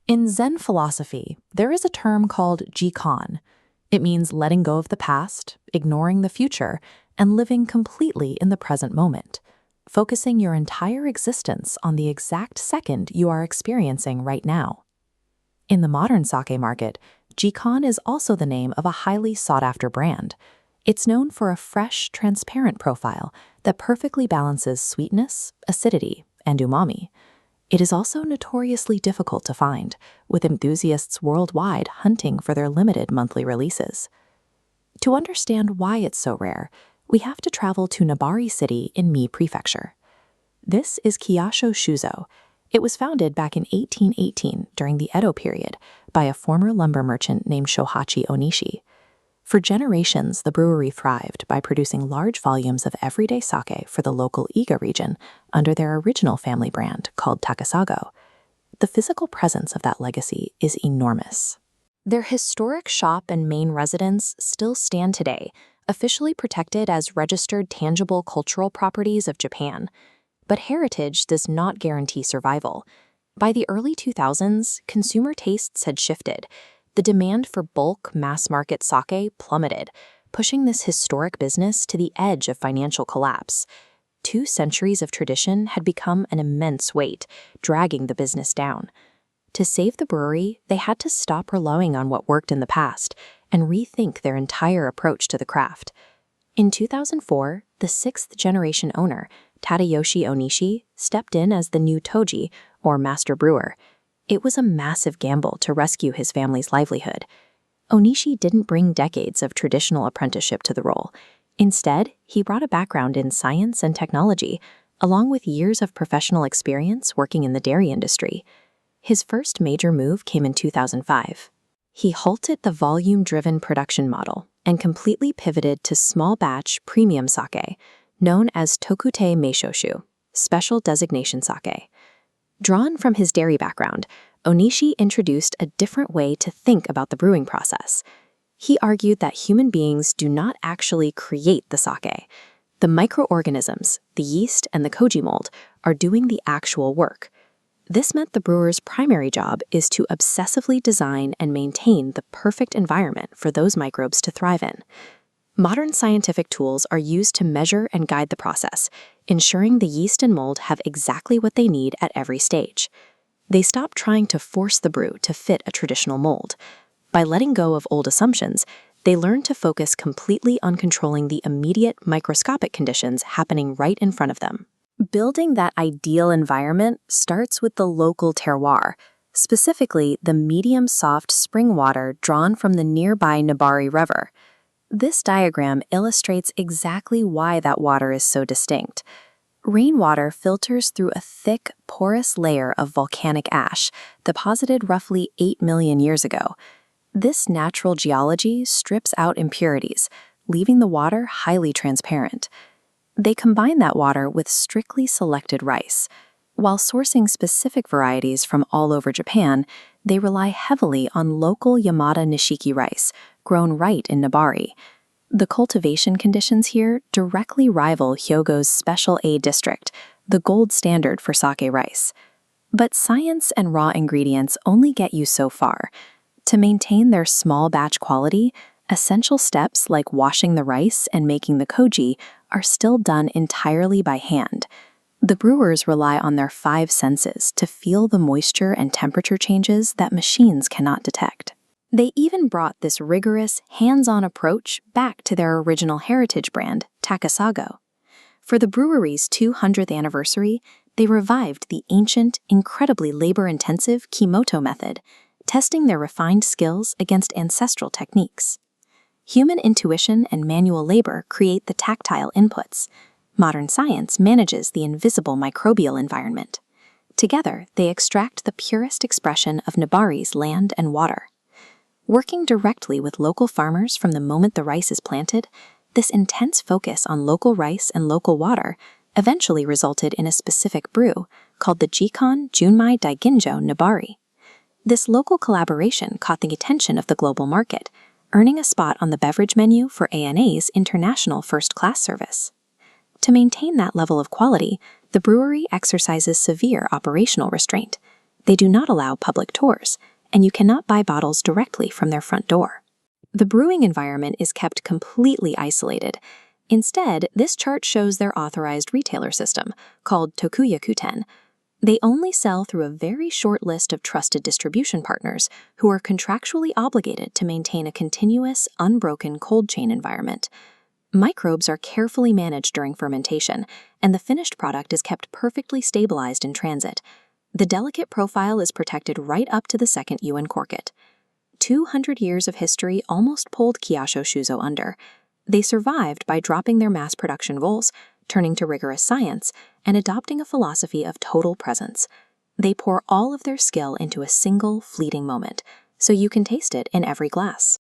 In Zen philosophy, there is a term called Jikon. It means letting go of the past, ignoring the future, and living completely in the present moment, focusing your entire existence on the exact second you are experiencing right now. In the modern sake market, Jikon is also the name of a highly sought-after brand. It's known for a fresh, transparent profile that perfectly balances sweetness, acidity, and umami. It is also notoriously difficult to find, with enthusiasts worldwide hunting for their limited monthly releases. To understand why it's so rare, we have to travel to Nabari City in Mie Prefecture. This is Kiyasho Shuzo. It was founded back in 1818 during the Edo period by a former lumber merchant named Shohachi Onishi. For generations, the brewery thrived by producing large volumes of everyday sake for the local Iga region under their original family brand called Takasago. The physical presence of that legacy is enormous. Their historic shop and main residence still stand today, officially protected as registered tangible cultural properties of Japan. But heritage does not guarantee survival. By the early 2000s, consumer tastes had shifted. The demand for bulk, mass-market sake plummeted, pushing this historic business to the edge of financial collapse. 2 centuries of tradition had become an immense weight, dragging the business down. To save the brewery, they had to stop relying on what worked in the past and rethink their entire approach to the craft. In 2004, the 6th-generation owner, Tadayoshi Onishi, stepped in as the new Toji, or master brewer. It was a massive gamble to rescue his family's livelihood. Onishi didn't bring decades of traditional apprenticeship to the role. Instead, he brought a background in science and technology, along with years of professional experience working in the dairy industry. His first major move came in 2005. He halted the volume-driven production model and completely pivoted to small-batch premium sake, known as Tokutei Meishoshu, special designation sake. Drawn from his dairy background, Onishi introduced a different way to think about the brewing process. He argued that human beings do not actually create the sake. The microorganisms, the yeast and the koji mold, are doing the actual work. This meant the brewer's primary job is to obsessively design and maintain the perfect environment for those microbes to thrive in. Modern scientific tools are used to measure and guide the process, ensuring the yeast and mold have exactly what they need at every stage. They stop trying to force the brew to fit a traditional mold. By letting go of old assumptions, they learn to focus completely on controlling the immediate microscopic conditions happening right in front of them. Building that ideal environment starts with the local terroir, specifically the medium-soft spring water drawn from the nearby Nabari River. This diagram illustrates exactly why that water is so distinct. Rainwater filters through a thick, porous layer of volcanic ash deposited roughly 8 million years ago. This natural geology strips out impurities, leaving the water highly transparent. They combine that water with strictly selected rice. While sourcing specific varieties from all over Japan, they rely heavily on local Yamada Nishiki rice, grown right in Nabari. The cultivation conditions here directly rival Hyogo's Special A district, the gold standard for sake rice. But science and raw ingredients only get you so far. To maintain their small batch quality, essential steps like washing the rice and making the koji are still done entirely by hand. The brewers rely on their 5 senses to feel the moisture and temperature changes that machines cannot detect. They even brought this rigorous, hands-on approach back to their original heritage brand, Takasago. For the brewery's 200th anniversary, they revived the ancient, incredibly labor-intensive Kimoto method, testing their refined skills against ancestral techniques. Human intuition and manual labor create the tactile inputs. Modern science manages the invisible microbial environment. Together, they extract the purest expression of Nabari's land and water. Working directly with local farmers from the moment the rice is planted, this intense focus on local rice and local water eventually resulted in a specific brew called the Jikon Junmai Daiginjo Nabari. This local collaboration caught the attention of the global market, earning a spot on the beverage menu for ANA's international first-class service. To maintain that level of quality, the brewery exercises severe operational restraint. They do not allow public tours, and you cannot buy bottles directly from their front door. The brewing environment is kept completely isolated. Instead, this chart shows their authorized retailer system, called Tokuyakuten. They only sell through a very short list of trusted distribution partners who are contractually obligated to maintain a continuous, unbroken cold chain environment. Microbes are carefully managed during fermentation, and the finished product is kept perfectly stabilized in transit. The delicate profile is protected right up to the second you uncork it. 200 years of history almost pulled Kiyasho Shuzo under. They survived by dropping their mass production goals, turning to rigorous science, and adopting a philosophy of total presence. They pour all of their skill into a single, fleeting moment, so you can taste it in every glass.